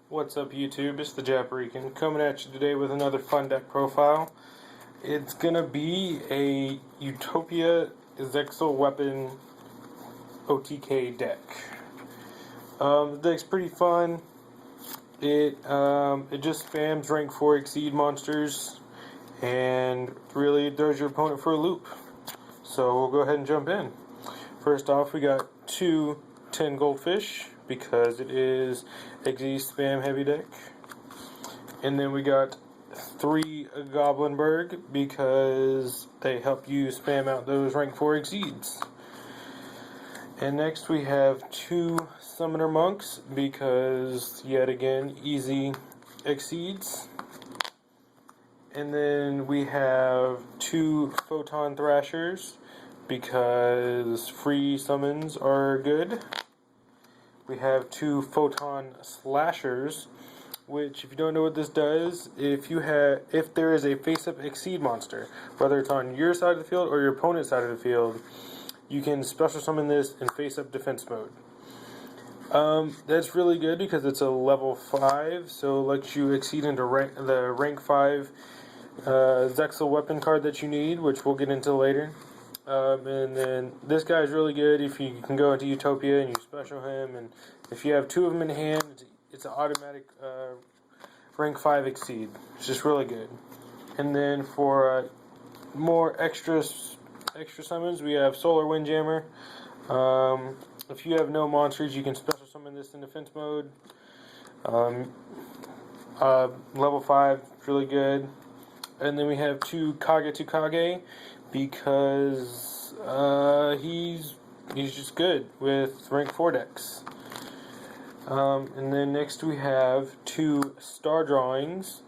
What's up, YouTube? It's the Japarican coming at you today with another fun deck profile. It's gonna be a Utopia Zexal weapon OTK deck. The deck's pretty fun. It just spams rank 4 exceed monsters and really throws your opponent for a loop. So we'll go ahead and jump in. First off, we got 2 10 goldfish because it is exceed spam heavy deck. And then we got 3 Goblinberg because they help you spam out those rank 4 exceeds. And next we have 2 Summoner Monks because, yet again, easy exceeds. And then we have 2 Photon Thrashers because free summons are good. We have 2 Photon Slashers, which, if you don't know what this does, if there is a face-up exceed monster, whether it's on your side of the field or your opponent's side of the field, you can special summon this in face-up defense mode. That's really good because it's a level 5, so it lets you exceed into the rank 5 Zexal weapon card that you need, which we'll get into later. And then this guy is really good if you can go into Utopia and you special him, and if you have 2 of them in hand, it's an automatic rank 5 exceed. It's just really good. And then for more extra summons, we have Solar Windjammer. If you have no monsters, you can special summon this in defense mode. Level 5, really good. And then we have 2 Kage to Kage because he's just good with rank 4 decks. And then next we have 2 Star Drawings.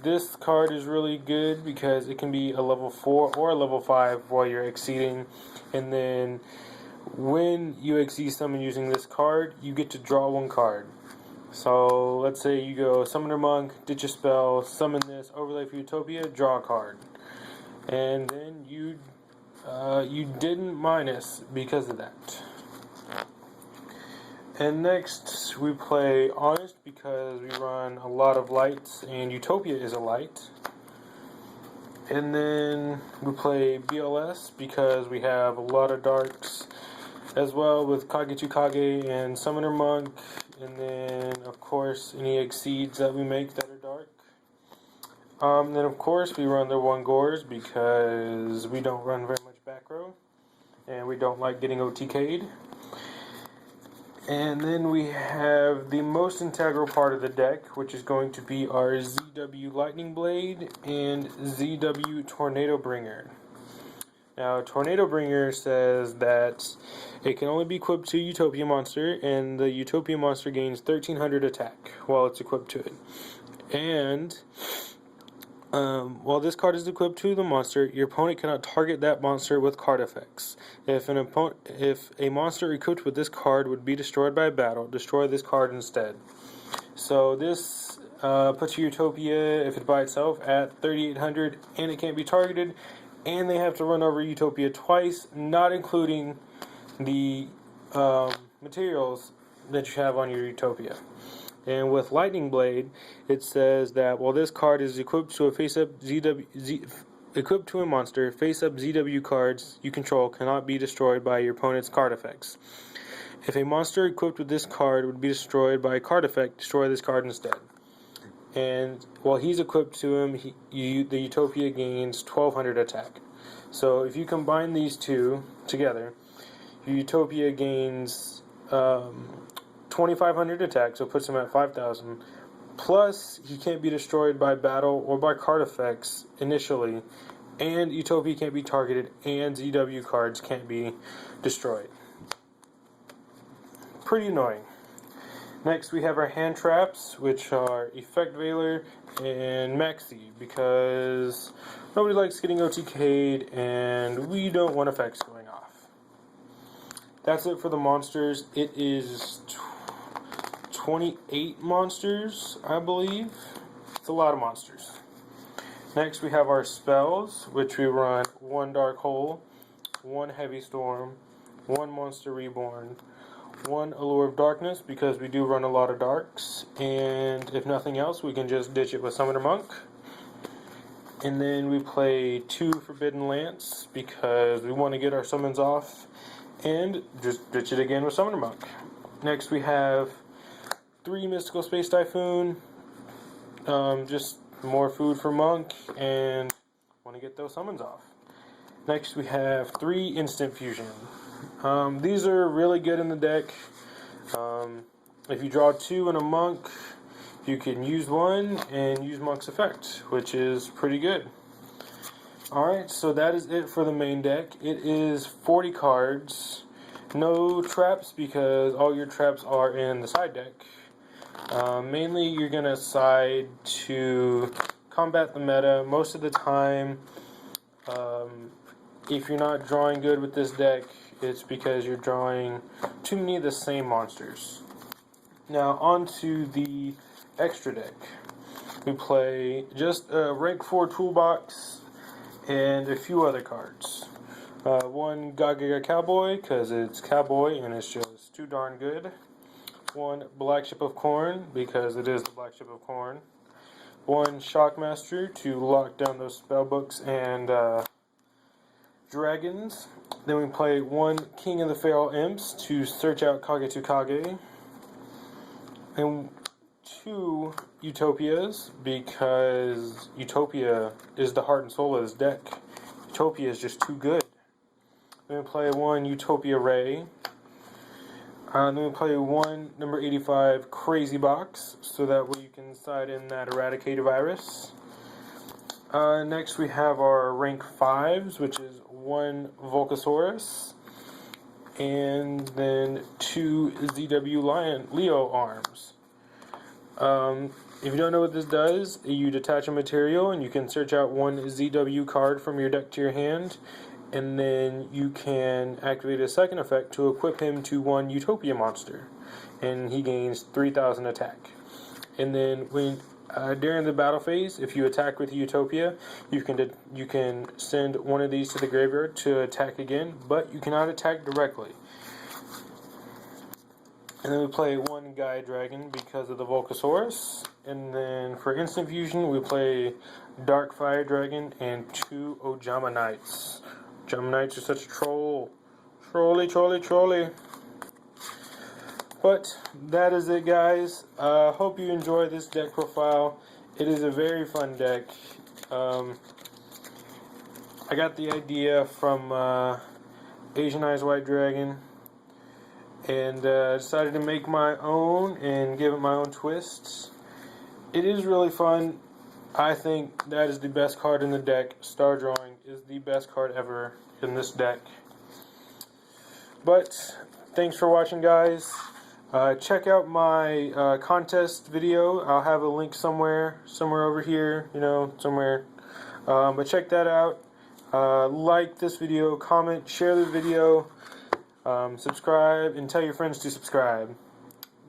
This card is really good because it can be a level 4 or a level 5 while you're exceeding. And then when you exceed summon using this card, you get to draw 1 card. So let's say you go Summoner Monk, ditch a spell, summon this, overlay for Utopia, draw a card. And then you didn't minus because of that. And next we play Honest because we run a lot of lights and Utopia is a light. And then we play BLS because we have a lot of darks as well with Kage to Kage and Summoner Monk. And then, of course, any exceeds that we make that are dark. Then, of course, we run the 1 Gores because we don't run very much back row. And we don't like getting OTK'd. And then we have the most integral part of the deck, which is going to be our ZW Lightning Blade and ZW Tornado Bringer. Now, Tornado Bringer says that it can only be equipped to Utopia monster, and the Utopia monster gains 1300 attack while it's equipped to it. And while this card is equipped to the monster, your opponent cannot target that monster with card effects. If a monster equipped with this card would be destroyed by a battle, destroy this card instead. So this puts Utopia, if it's by itself, at 3800, and it can't be targeted. And they have to run over Utopia twice, not including the materials that you have on your Utopia. And with Lightning Blade, it says that while this card is equipped to a equipped to a monster, face-up ZW cards you control cannot be destroyed by your opponent's card effects. If a monster equipped with this card would be destroyed by a card effect, destroy this card instead. And while he's equipped to him, the Utopia gains 1200 attack. So if you combine these 2 together, your Utopia gains 2500 attack, so it puts him at 5000. Plus, he can't be destroyed by battle or by card effects initially, and Utopia can't be targeted, and ZW cards can't be destroyed. Pretty annoying. Next, we have our hand traps, which are Effect Veiler and Maxi, because nobody likes getting OTK'd, and we don't want effects going off. That's it for the monsters. It is 28 monsters, I believe. It's a lot of monsters. Next, we have our spells, which we run 1 Dark Hole, 1 Heavy Storm, 1 Monster Reborn, 1 Allure of Darkness, because we do run a lot of darks, and if nothing else, we can just ditch it with Summoner Monk. And then we play 2 Forbidden Lance, because we want to get our summons off, and just ditch it again with Summoner Monk. Next we have 3 Mystical Space Typhoon, just more food for Monk, and want to get those summons off. Next we have 3 Instant Fusion. These are really good in the deck. If you draw 2 in a Monk, you can use 1 and use Monk's effect, which is pretty good. Alright, so that is it for the main deck. It is 40 cards. No traps, because all your traps are in the side deck. Mainly you're going to side to combat the meta. Most of the time, if you're not drawing good with this deck, it's because you're drawing too many of the same monsters. Now on to the extra deck. We play just a rank 4 toolbox and a few other cards. 1 Gaga Cowboy, because it's cowboy and it's just too darn good. 1 Black Ship of Corn, because it is the Black Ship of Corn. 1 Shockmaster to lock down those spell books and dragons. Then we play 1 King of the Feral Imps to search out Kage to Kage. And 2 Utopias, because Utopia is the heart and soul of this deck. Utopia is just too good. Then we play 1 Utopia Ray. Then we play 1 number 85 Crazy Box, so that way you can side in that Eradicator Virus. Next we have our rank 5s, which is 1 Volcasaurus, and then 2 ZW Leo Arms. If you don't know what this does, you detach a material and you can search out 1 ZW card from your deck to your hand, and then you can activate a second effect to equip him to 1 Utopia monster, and he gains 3,000 attack. And then during the battle phase, if you attack with Utopia, you can send 1 of these to the graveyard to attack again, but you cannot attack directly. And then we play 1 Gaia Dragon because of the Volcasaurus. And then for Instant Fusion, we play Dark Fire Dragon and 2 Ojama Knights. Ojama Knights are such a troll. Trolly. But that is it, guys. Hope you enjoy this deck profile. It is a very fun deck. I got the idea from AznEyesWhiteDragon, and decided to make my own and give it my own twists. It is really fun. I think that is the best card in the deck. Star Drawing is the best card ever in this deck. But thanks for watching, guys. Check out my contest video. I'll have a link somewhere over here, somewhere. But check that out. Like this video, comment, share the video, subscribe, and tell your friends to subscribe.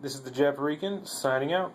This is the Japarican signing out.